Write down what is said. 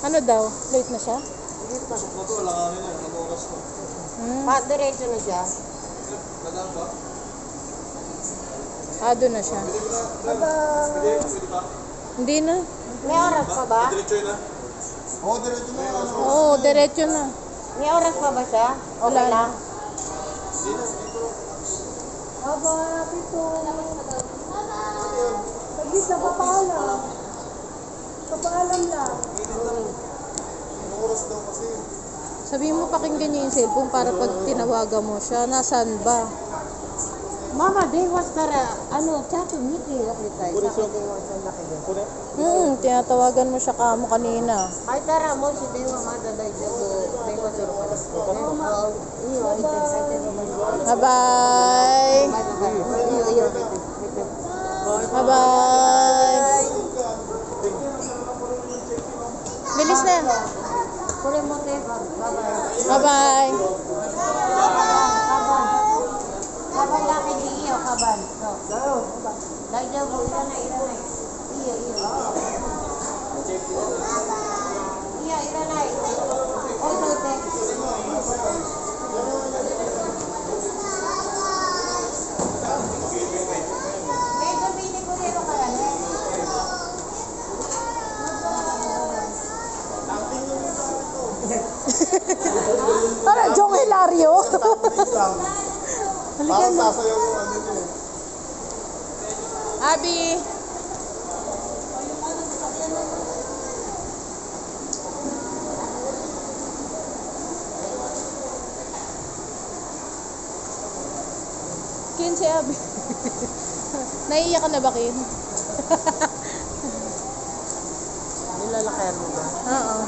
Ano daw? Late na siya? Hindi pa. Pasok na to, alanganin na. Ang oras to. Diretso na siya. Dadaan ba? Doon na siya. Pwede ba? Hindi na. May oras pa ba? Diretso yun na? Oo, diretso na yun. Oo, diretso na. May oras pa ba siya? Okay Wala lang. Aba, pito. Saglit na papaalam. Papaalam lang. Ang oras daw kasi. Sabihin mo pakinggan niyo yung cellphone para pag tinawagan mo siya, nasaan ba? Mama, they was there, chatting with you. They was Tinatawagan mo siya kamo kanina. Ay, tara mo, si Dewa madaday siya po. They was there pala. Iyo, Bye-bye! Bye-bye! Bilis na. Kule mo, Teva. Bye-bye! Kaban laki di iyo, kaban. Dahil daw mo, ilan na. Iyo. Iya, ilan na. Oy, lote. May gabi ni Kurero ka rin. Para Jong Hilario. Parang sasayaw yung ano yun eh. Abi! Kin si Abi. Naiiyak ka na ba, Kin? Nilalakayan mo ba? Oo.